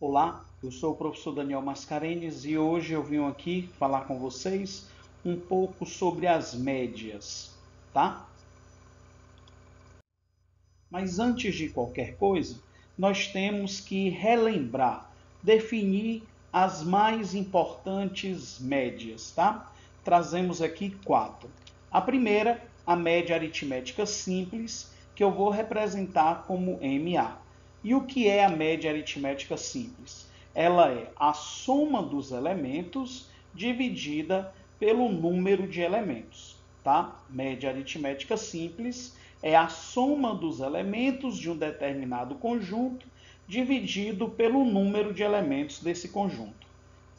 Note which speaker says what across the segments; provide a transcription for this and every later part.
Speaker 1: Olá, eu sou o professor Daniel Mascarenhas e hoje eu vim aqui falar com vocês um pouco sobre as médias, tá? Mas antes de qualquer coisa, nós temos que relembrar, definir as mais importantes médias, tá? Trazemos aqui 4. A primeira, a média aritmética simples, que eu vou representar como MA. E o que é a média aritmética simples? Ela é a soma dos elementos dividida pelo número de elementos, tá? Média aritmética simples é a soma dos elementos de um determinado conjunto dividido pelo número de elementos desse conjunto.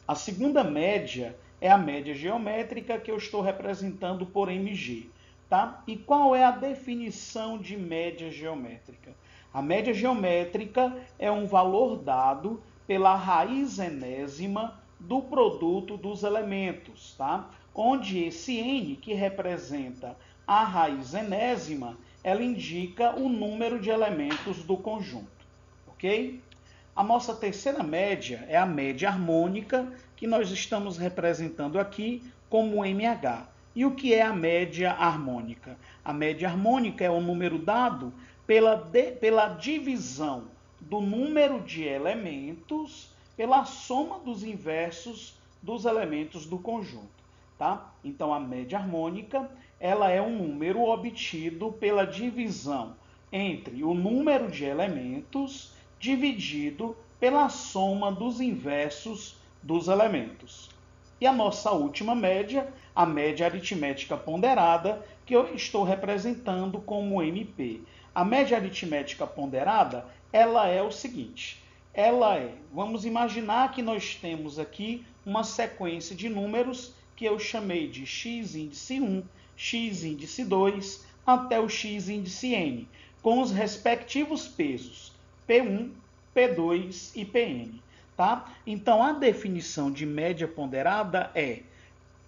Speaker 1: A segunda média é a média geométrica que eu estou representando por MG. Tá? E qual é a definição de média geométrica? A média geométrica é um valor dado pela raiz enésima do produto dos elementos, tá? Onde esse n, que representa a raiz enésima, ela indica o número de elementos do conjunto, ok? A nossa terceira média é a média harmônica, que nós estamos representando aqui como MH. E o que é a média harmônica? A média harmônica é o número dado pela divisão do número de elementos pela soma dos inversos dos elementos do conjunto. Tá? Então, a média harmônica ela é um número obtido pela divisão entre o número de elementos dividido pela soma dos inversos dos elementos. E a nossa última média, a média aritmética ponderada, que eu estou representando como MP. A média aritmética ponderada, ela é o seguinte, vamos imaginar que nós temos aqui uma sequência de números que eu chamei de x índice 1, x índice 2, até o x índice n, com os respectivos pesos P1, P2 e Pn. Tá? Então, a definição de média ponderada é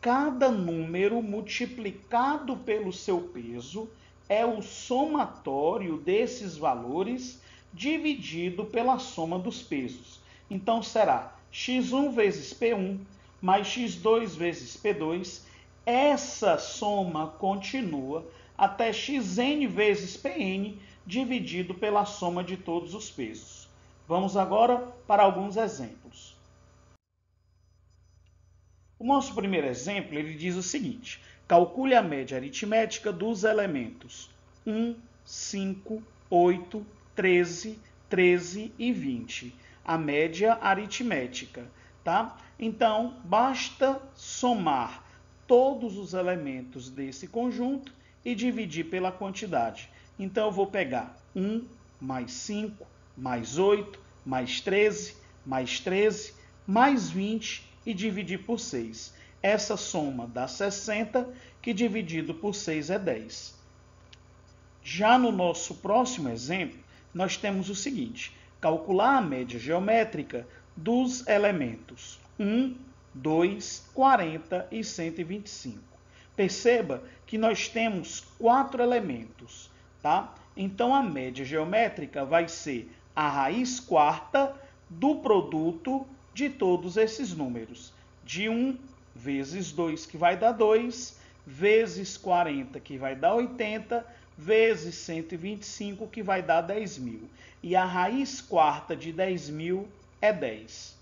Speaker 1: cada número multiplicado pelo seu peso é o somatório desses valores dividido pela soma dos pesos. Então, será x1 vezes P1 mais x2 vezes P2. Essa soma continua até xn vezes Pn dividido pela soma de todos os pesos. Vamos agora para alguns exemplos. O nosso primeiro exemplo ele diz o seguinte: calcule a média aritmética dos elementos 1, 5, 8, 13, 13 e 20. A média aritmética, tá? Então, basta somar todos os elementos desse conjunto e dividir pela quantidade. Então, eu vou pegar 1 mais 5, mais 8, mais 13, mais 13, mais 20 e dividir por 6. Essa soma dá 60, que dividido por 6 é 10. Já no nosso próximo exemplo, nós temos o seguinte: calcular a média geométrica dos elementos 1, 2, 40 e 125. Perceba que nós temos 4 elementos, tá? Então, a média geométrica vai ser a raiz quarta do produto de todos esses números. De 1 vezes 2, que vai dar 2, vezes 40, que vai dar 80, vezes 125, que vai dar 10.000. E a raiz quarta de 10.000 é 10.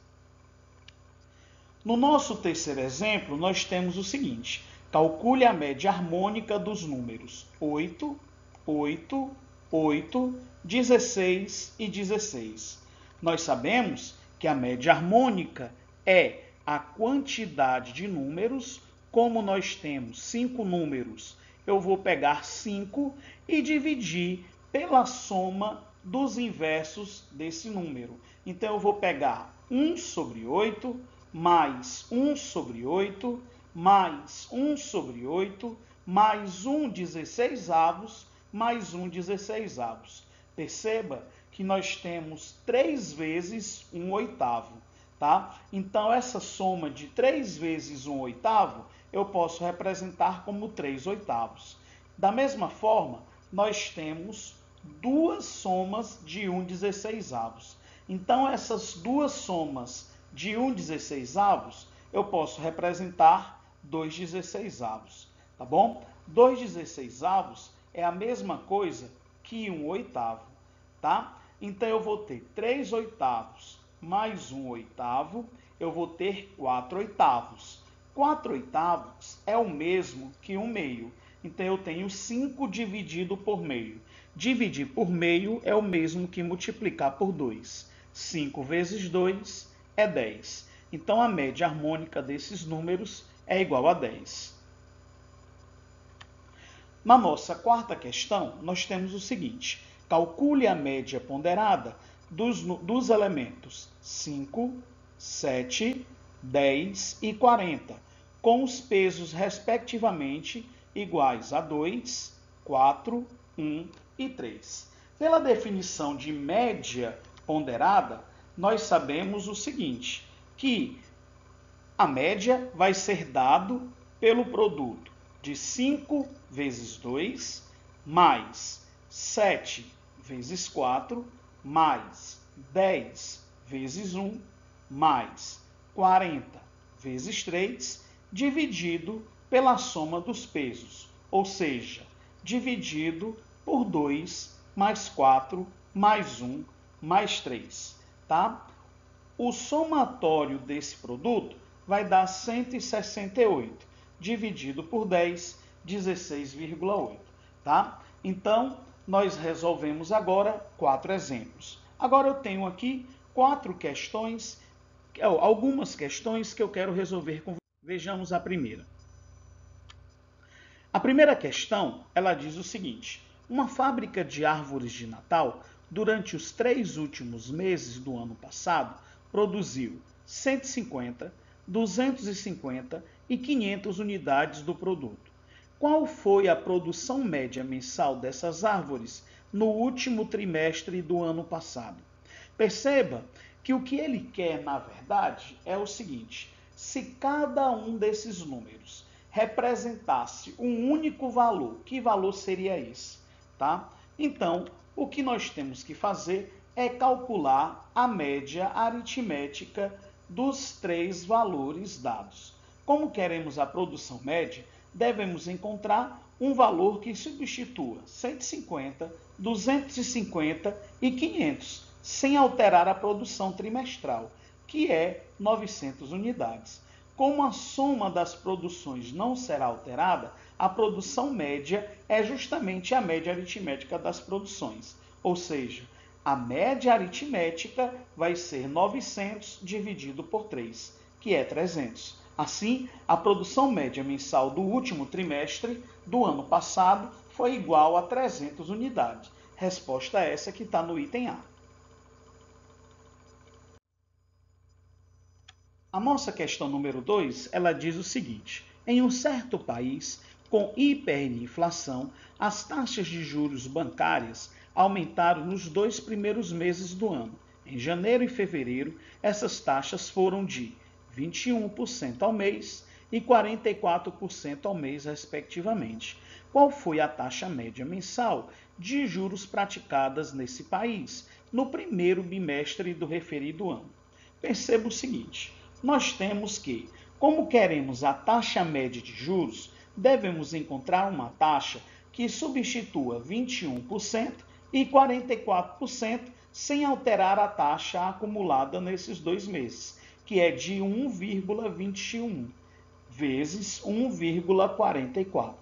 Speaker 1: No nosso terceiro exemplo, nós temos o seguinte: calcule a média harmônica dos números 8, 8, 8, 16 e 16. Nós sabemos que a média harmônica é a quantidade de números. Como nós temos 5 números, eu vou pegar 5 e dividir pela soma dos inversos desse número. Então, eu vou pegar 1 sobre 8, mais 1 sobre 8, mais 1 sobre 8, mais 1 16avos, mais 1 16avos. Perceba que nós temos 3 vezes 1 oitavo. Tá? Então, essa soma de 3 vezes 1 oitavo, eu posso representar como 3 oitavos. Da mesma forma, nós temos duas somas de 1 16avos. Então, essas duas somas de 1/16, eu posso representar 2/16, tá bom? 2/16 é a mesma coisa que 1/8, tá? Então, eu vou ter 3/8 mais 1/8, eu vou ter 4/8. 4/8 é o mesmo que 1/2. Então, eu tenho 5 dividido por meio. Dividir por meio é o mesmo que multiplicar por 2. 5 vezes 2 é 10. Então, a média harmônica desses números é igual a 10. Na nossa quarta questão, nós temos o seguinte: calcule a média ponderada dos elementos 5, 7, 10 e 40, com os pesos respectivamente iguais a 2, 4, 1 e 3. Pela definição de média ponderada, nós sabemos o seguinte, que a média vai ser dado pelo produto de 5 vezes 2, mais 7 vezes 4, mais 10 vezes 1, mais 40 vezes 3, dividido pela soma dos pesos, ou seja, dividido por 2, mais 4, mais 1, mais 3, tá? O somatório desse produto vai dar 168, dividido por 10, 16,8, tá? Então, nós resolvemos agora 4 exemplos. Agora eu tenho aqui 4 questões, algumas questões que eu quero resolver com vocês. Vejamos a primeira. A primeira questão, ela diz o seguinte: uma fábrica de árvores de Natal, durante os 3 últimos meses do ano passado, produziu 150, 250 e 500 unidades do produto. Qual foi a produção média mensal dessas árvores no último trimestre do ano passado? Perceba que o que ele quer, na verdade, é o seguinte: se cada um desses números representasse um único valor, que valor seria esse? Tá? Então, o que nós temos que fazer é calcular a média aritmética dos 3 valores dados. Como queremos a produção média, devemos encontrar um valor que substitua 150, 250 e 500, sem alterar a produção trimestral, que é 900 unidades. Como a soma das produções não será alterada, a produção média é justamente a média aritmética das produções. Ou seja, a média aritmética vai ser 900 dividido por 3, que é 300. Assim, a produção média mensal do último trimestre do ano passado foi igual a 300 unidades. Resposta essa que está no item A. A nossa questão número 2, ela diz o seguinte: em um certo país com hiperinflação, as taxas de juros bancárias aumentaram nos 2 primeiros meses do ano. Em janeiro e fevereiro, essas taxas foram de 21% ao mês e 44% ao mês, respectivamente. Qual foi a taxa média mensal de juros praticadas nesse país no primeiro bimestre do referido ano? Perceba o seguinte: nós temos que, como queremos a taxa média de juros, devemos encontrar uma taxa que substitua 21% e 44% sem alterar a taxa acumulada nesses 2 meses, que é de 1,21 vezes 1,44,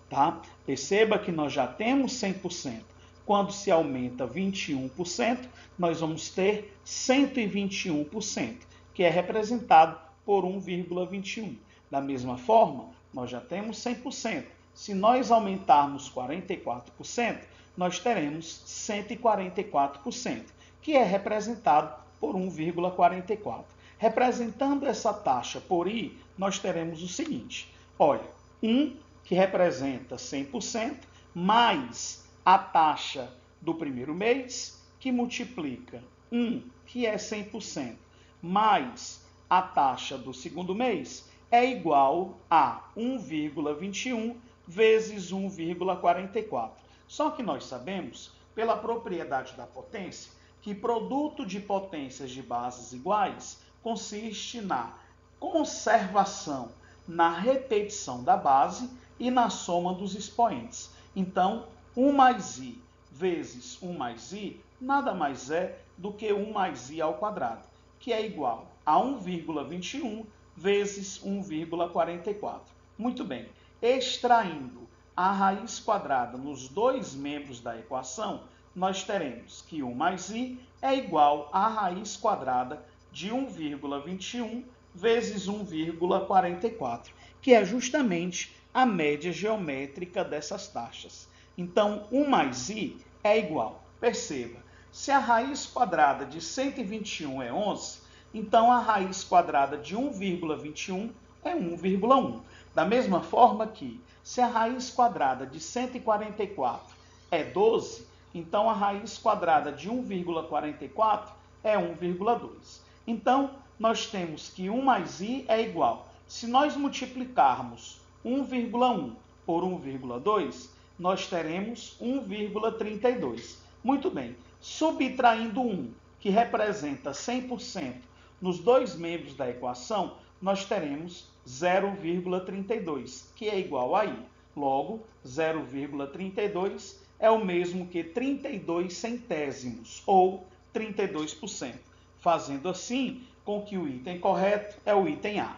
Speaker 1: tá? Perceba que nós já temos 100%. Quando se aumenta 21%, nós vamos ter 121%, que é representado por 1,21. Da mesma forma, nós já temos 100%. Se nós aumentarmos 44%, nós teremos 144%, que é representado por 1,44. Representando essa taxa por I, nós teremos o seguinte: olha, 1, que representa 100%, mais a taxa do primeiro mês, que multiplica 1, que é 100%, mais a taxa do segundo mês, é igual a 1,21 vezes 1,44. Só que nós sabemos, pela propriedade da potência, que produto de potências de bases iguais consiste na conservação, na repetição da base e na soma dos expoentes. Então, 1 mais i vezes 1 mais i nada mais é do que 1 mais i ao quadrado, que é igual a 1,21 vezes 1,44. Muito bem, extraindo a raiz quadrada nos dois membros da equação, nós teremos que 1 mais i é igual à raiz quadrada de 1,21 vezes 1,44, que é justamente a média geométrica dessas taxas. Então, 1 mais i é igual, perceba, se a raiz quadrada de 121 é 11, então a raiz quadrada de 1,21 é 1,1. Da mesma forma que, se a raiz quadrada de 144 é 12, então a raiz quadrada de 1,44 é 1,2. Então, nós temos que 1 mais i é igual. Se nós multiplicarmos 1,1 por 1,2, nós teremos 1,32. Muito bem, subtraindo 1, que representa 100%, nos dois membros da equação, nós teremos 0,32, que é igual a i. Logo, 0,32 é o mesmo que 32 centésimos, ou 32%, fazendo assim com que o item correto é o item A.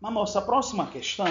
Speaker 1: Na nossa próxima questão,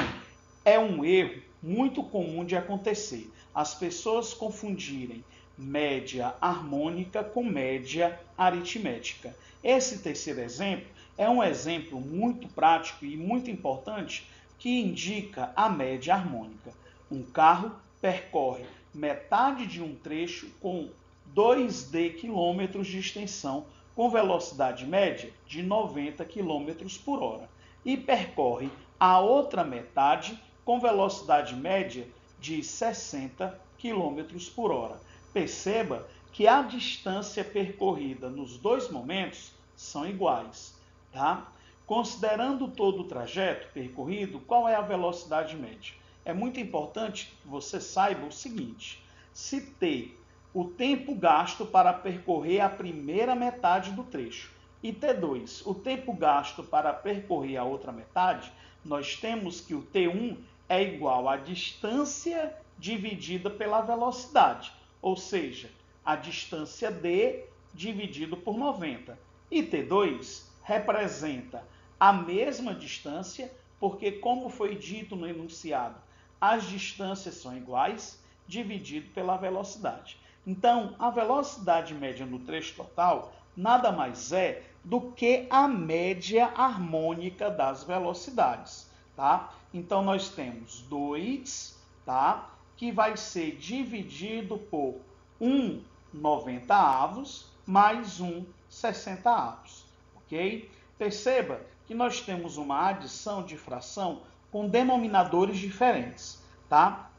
Speaker 1: é um erro muito comum de acontecer. As pessoas confundirem média harmônica com média aritmética. Esse terceiro exemplo é um exemplo muito prático e muito importante que indica a média harmônica. Um carro percorre metade de um trecho com 2d quilômetros de extensão com velocidade média de 90 km por hora e percorre a outra metade com velocidade média de 60 km por hora. Perceba que a distância percorrida nos dois momentos são iguais, tá? Considerando todo o trajeto percorrido, qual é a velocidade média? É muito importante que você saiba o seguinte: se t, o tempo gasto para percorrer a primeira metade do trecho, e t2, o tempo gasto para percorrer a outra metade, nós temos que o t1 é igual à distância dividida pela velocidade, ou seja, a distância d dividido por 90. E t2 representa a mesma distância, porque, como foi dito no enunciado, as distâncias são iguais, dividido pela velocidade. Então, a velocidade média no trecho total nada mais é do que a média harmônica das velocidades, tá? Então, nós temos 2, tá? Que vai ser dividido por 1 90 avos mais 1 60 avos, ok? Perceba que nós temos uma adição de fração com denominadores diferentes, tá?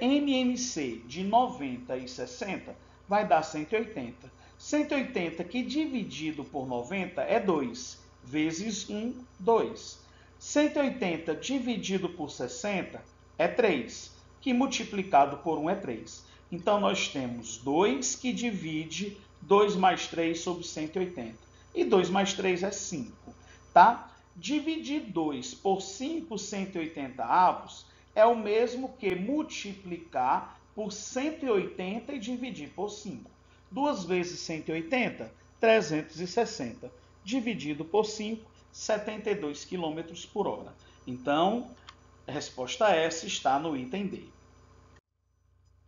Speaker 1: MMC de 90 e 60 vai dar 180. 180 que dividido por 90 é 2, vezes 1, 2. 180 dividido por 60 é 3, que multiplicado por 1 é 3. Então, nós temos 2 que divide 2 mais 3 sobre 180. E 2 mais 3 é 5, tá? Dividir 2 por 5 180 avos é o mesmo que multiplicar por 180 e dividir por 5. 2 vezes 180, 360. Dividido por 5, 72 km por hora. Então, a resposta S está no item D.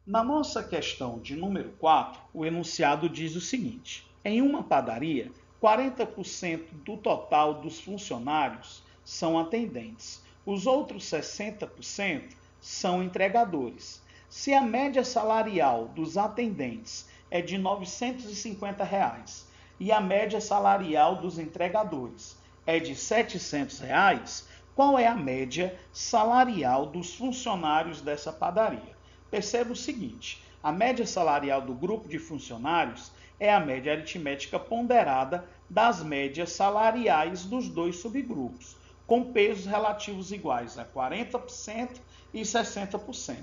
Speaker 1: Na nossa questão de número 4, o enunciado diz o seguinte: em uma padaria, 40% do total dos funcionários são atendentes. Os outros 60% são entregadores. Se a média salarial dos atendentes é de R$ 950 reais, e a média salarial dos entregadores é de R$ 700 reais, qual é a média salarial dos funcionários dessa padaria? Perceba o seguinte: a média salarial do grupo de funcionários é a média aritmética ponderada das médias salariais dos dois subgrupos, com pesos relativos iguais a 40% e 60%.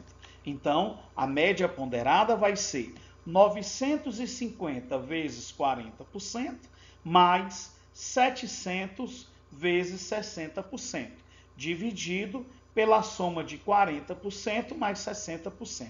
Speaker 1: Então, a média ponderada vai ser 950 vezes 40%, mais 700 vezes 60%, dividido pela soma de 40% mais 60%.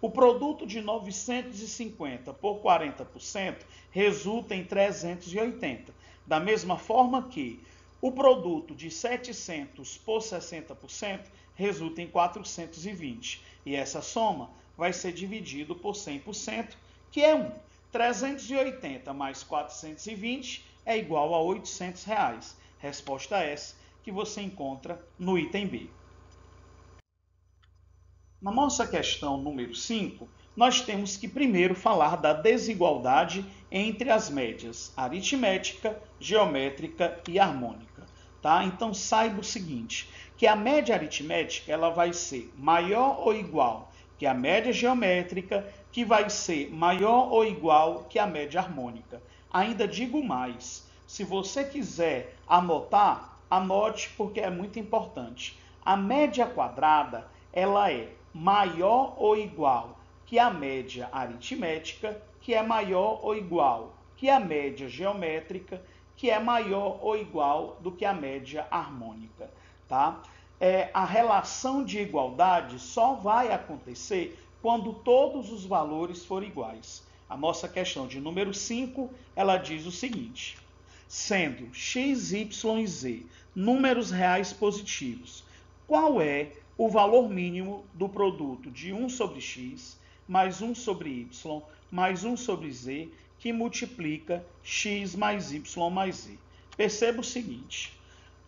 Speaker 1: O produto de 950 por 40% resulta em 380. Da mesma forma que o produto de 700 por 60% resulta em 420. E essa soma vai ser dividido por 100%, que é 1. 380 mais 420 é igual a R$ 800. Resposta essa que você encontra no item B. Na nossa questão número 5, nós temos que primeiro falar da desigualdade entre as médias aritmética, geométrica e harmônica. Tá? Então saiba o seguinte, que a média aritmética ela vai ser maior ou igual que a média geométrica, que vai ser maior ou igual que a média harmônica. Ainda digo mais, se você quiser anotar, anote porque é muito importante. A média quadrada ela é maior ou igual que a média aritmética, que é maior ou igual que a média geométrica, que é maior ou igual do que a média harmônica, tá? A relação de igualdade só vai acontecer quando todos os valores forem iguais. A nossa questão de número 5, ela diz o seguinte: sendo x, y e z números reais positivos, qual é o valor mínimo do produto de 1 sobre x mais 1 sobre y mais 1 sobre z que multiplica x mais y mais z? Perceba o seguinte,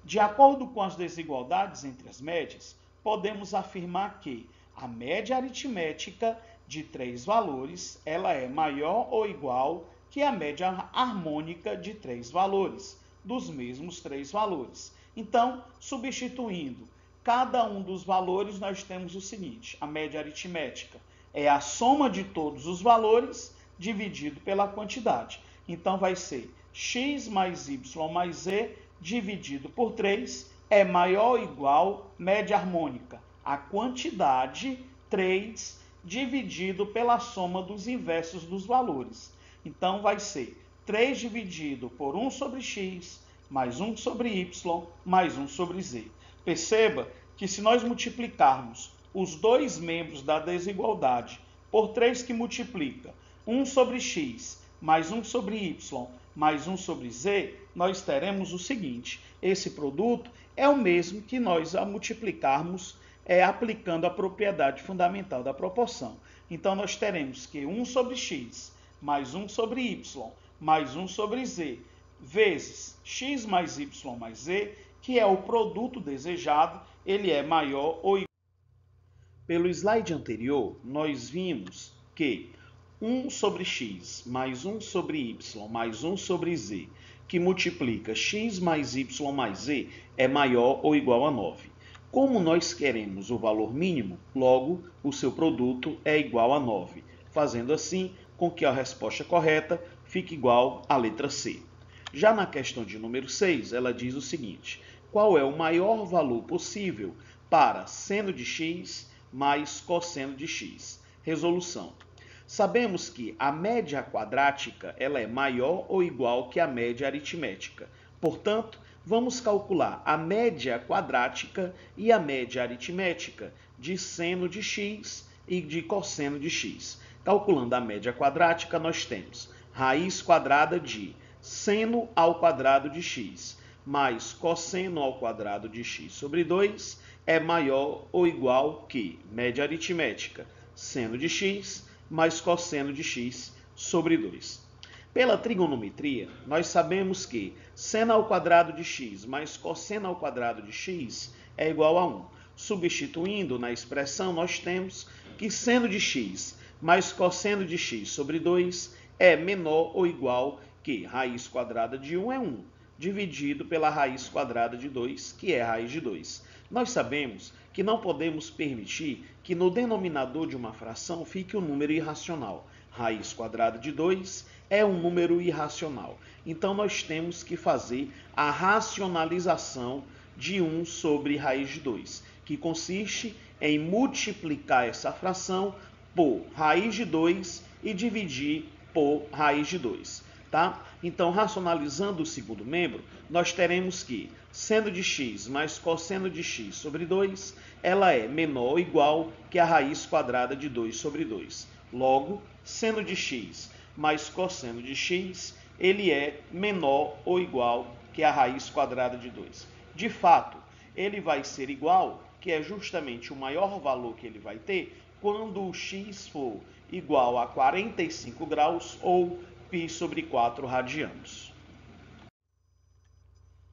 Speaker 1: de acordo com as desigualdades entre as médias, podemos afirmar que a média aritmética de 3 valores ela é maior ou igual que a média harmônica de 3 valores, dos mesmos 3 valores. Então, substituindo cada um dos valores, nós temos o seguinte: a média aritmética é a soma de todos os valores dividido pela quantidade. Então, vai ser x mais y mais z dividido por 3 é maior ou igual média harmônica, a quantidade 3 dividido pela soma dos inversos dos valores. Então, vai ser 3 dividido por 1 sobre x, mais 1 sobre y, mais 1 sobre z. Perceba que se nós multiplicarmos os dois membros da desigualdade por 3 que multiplica 1 sobre x, mais 1 sobre y, mais 1 sobre z, nós teremos o seguinte: esse produto é o mesmo que nós a multiplicarmos aplicando a propriedade fundamental da proporção. Então, nós teremos que 1 sobre x mais 1 sobre y mais 1 sobre z vezes x mais y mais z, que é o produto desejado, ele é maior ou igual. Pelo slide anterior, nós vimos que 1 sobre x mais 1 sobre y mais 1 sobre z, que multiplica x mais y mais z, é maior ou igual a 9. Como nós queremos o valor mínimo, logo o seu produto é igual a 9, fazendo assim com que a resposta correta fique igual à letra C. Já na questão de número 6, ela diz o seguinte: qual é o maior valor possível para seno de x mais cosseno de x? Resolução. Sabemos que a média quadrática ela é maior ou igual que a média aritmética. Portanto, vamos calcular a média quadrática e a média aritmética de seno de x e de cosseno de x. Calculando a média quadrática, nós temos raiz quadrada de seno ao quadrado de x mais cosseno ao quadrado de x sobre 2 é maior ou igual que média aritmética, seno de x mais cosseno de x sobre 2. Pela trigonometria, nós sabemos que seno ao quadrado de x mais cosseno ao quadrado de x é igual a 1. Substituindo na expressão, nós temos que seno de x mais cosseno de x sobre 2 é menor ou igual que raiz quadrada de 1 é 1, dividido pela raiz quadrada de 2, que é raiz de 2. Nós sabemos que não podemos permitir que no denominador de uma fração fique um número irracional. Raiz quadrada de 2 é um número irracional. Então, nós temos que fazer a racionalização de 1 sobre raiz de 2, que consiste em multiplicar essa fração por raiz de 2 e dividir por raiz de 2. Tá? Então, racionalizando o segundo membro, nós teremos que seno de x mais cosseno de x sobre 2, ela é menor ou igual que a raiz quadrada de 2 sobre 2. Logo, seno de x mais cosseno de x, ele é menor ou igual que a raiz quadrada de 2. De fato, ele vai ser igual, que é justamente o maior valor que ele vai ter, quando o x for igual a 45 graus ou π sobre 4 radianos.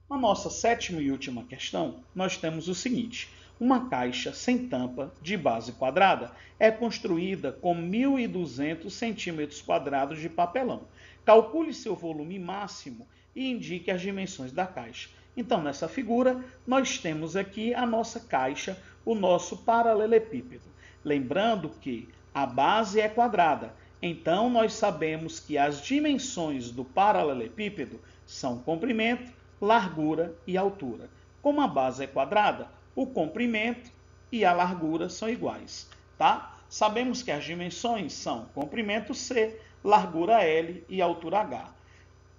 Speaker 1: Na nossa sétima e última questão, nós temos o seguinte: uma caixa sem tampa de base quadrada é construída com 1.200 centímetros quadrados de papelão. Calcule seu volume máximo e indique as dimensões da caixa. Então, nessa figura, nós temos aqui a nossa caixa, o nosso paralelepípedo. Lembrando que a base é quadrada, então nós sabemos que as dimensões do paralelepípedo são comprimento, largura e altura. Como a base é quadrada, o comprimento e a largura são iguais, tá? Sabemos que as dimensões são comprimento C, largura L e altura H.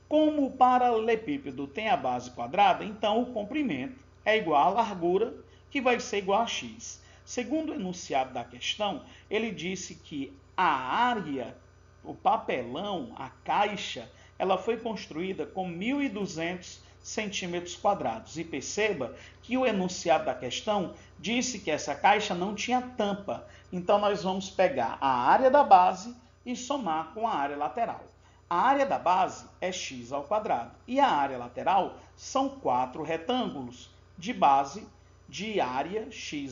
Speaker 1: Como o paralelepípedo tem a base quadrada, então o comprimento é igual à largura, que vai ser igual a x. Segundo o enunciado da questão, ele disse que a área, o papelão, a caixa, ela foi construída com 1.200 centímetros quadrados. E perceba que o enunciado da questão disse que essa caixa não tinha tampa. Então, nós vamos pegar a área da base e somar com a área lateral. A área da base é x ao quadrado e a área lateral são 4 retângulos de base de área xh.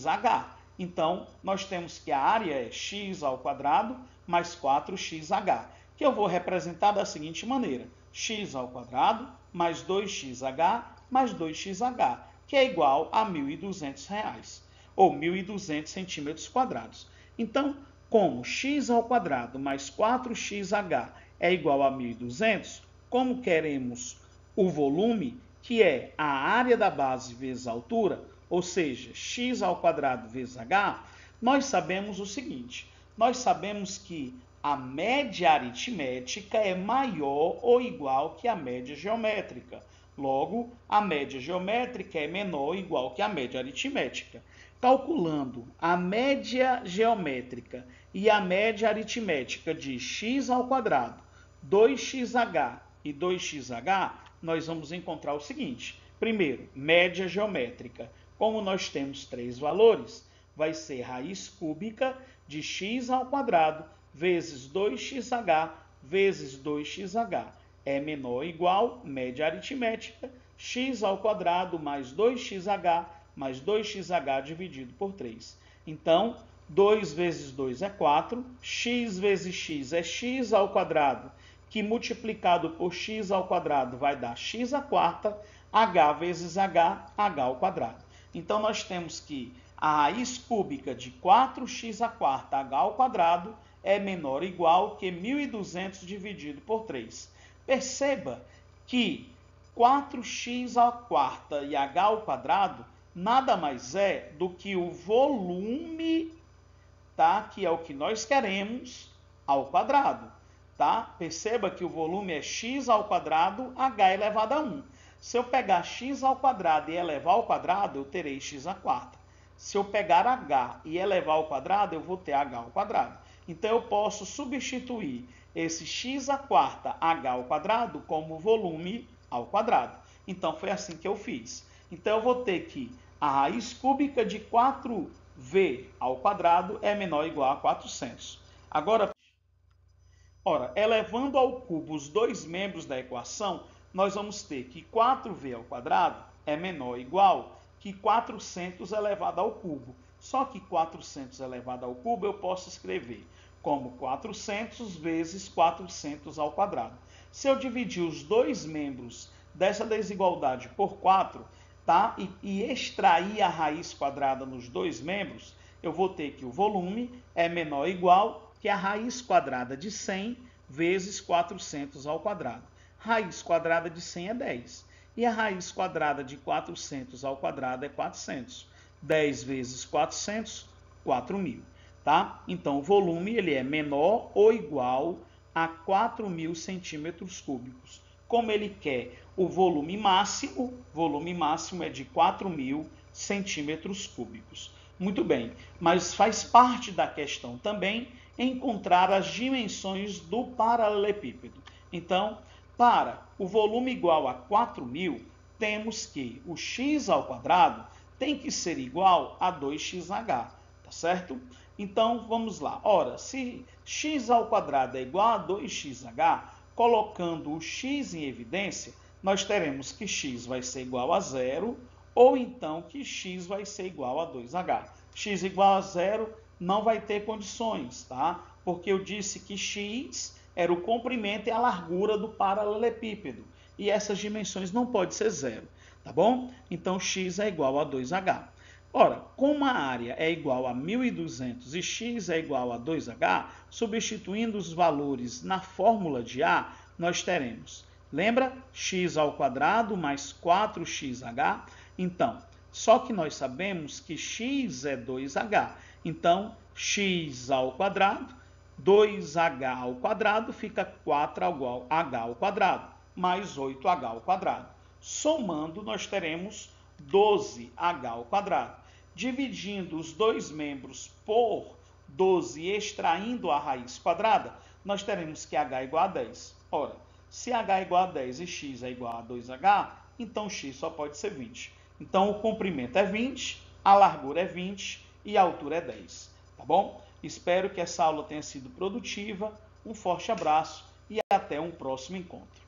Speaker 1: Então, nós temos que a área é x ao quadrado mais 4xh, que eu vou representar da seguinte maneira: x ao quadrado mais 2xh mais 2xh, que é igual a R$ 1.200, ou 1.200 centímetros quadrados. Então, como x ao quadrado mais 4xh é igual a 1.200, como queremos o volume, que é a área da base vezes a altura, ou seja, x ao quadrado vezes h, nós sabemos o seguinte: nós sabemos que a média aritmética é maior ou igual que a média geométrica. Logo, a média geométrica é menor ou igual que a média aritmética. Calculando a média geométrica e a média aritmética de x ao quadrado, 2xh e 2xh, nós vamos encontrar o seguinte: primeiro, média geométrica. Como nós temos 3 valores, vai ser raiz cúbica de x ao quadrado vezes 2xh vezes 2xh. É menor ou igual, média aritmética, x ao quadrado mais 2xh mais 2xh dividido por 3. Então, 2 vezes 2 é 4, x vezes x é x ao quadrado, que multiplicado por x ao quadrado vai dar x à quarta, h vezes h, h ao quadrado. Então, nós temos que a raiz cúbica de 4x à quarta, h ao quadrado, é menor ou igual que 1.200 dividido por 3. Perceba que 4x à quarta e h ao quadrado nada mais é do que o volume, tá? Que é o que nós queremos, ao quadrado. Tá? Perceba que o volume é x ao quadrado, h elevado a 1. Se eu pegar x ao quadrado e elevar ao quadrado, eu terei x à quarta. Se eu pegar h e elevar ao quadrado, eu vou ter h ao quadrado. Então, eu posso substituir esse x à quarta h ao quadrado como volume ao quadrado. Então, foi assim que eu fiz. Então, eu vou ter que a raiz cúbica de 4v ao quadrado é menor ou igual a 400. Agora, elevando ao cubo os dois membros da equação, nós vamos ter que 4v ao quadrado é menor ou igual que 400 elevado ao cubo. Só que 400 elevado ao cubo eu posso escrever como 400 vezes 400 ao quadrado. Se eu dividir os dois membros dessa desigualdade por 4, tá? e extrair a raiz quadrada nos dois membros, eu vou ter que o volume é menor ou igual que a raiz quadrada de 100 vezes 400 ao quadrado. Raiz quadrada de 100 é 10. E a raiz quadrada de 400 ao quadrado é 400. 10 vezes 400, 4.000. tá? Então, o volume ele é menor ou igual a 4.000 centímetros cúbicos. Como ele quer o volume máximo é de 4.000 centímetros cúbicos. Muito bem, mas faz parte da questão também encontrar as dimensões do paralelepípedo. Então, para o volume igual a 4.000, temos que o x ao quadrado tem que ser igual a 2xh, tá certo? Então, vamos lá. Ora, se x ao quadrado é igual a 2xh, colocando o x em evidência, nós teremos que x vai ser igual a 0, ou então que x vai ser igual a 2h. X igual a 0 não vai ter condições, tá? Porque eu disse que x era o comprimento e a largura do paralelepípedo. E essas dimensões não podem ser 0, tá bom? Então, x é igual a 2h. Ora, como a área é igual a 1.200 e x é igual a 2h, substituindo os valores na fórmula de A, nós teremos, lembra? X ao quadrado mais 4xh. Então, só que nós sabemos que x é 2h. Então, x ao quadrado, 2h ao quadrado fica 4h ao quadrado, mais 8h ao quadrado. Somando, nós teremos 12h ao quadrado. Dividindo os dois membros por 12 e extraindo a raiz quadrada, nós teremos que h é igual a 10. Ora, se h é igual a 10 e x é igual a 2h, então x só pode ser 20. Então, o comprimento é 20, a largura é 20 e a altura é 10. Tá bom? Espero que essa aula tenha sido produtiva. Um forte abraço e até um próximo encontro.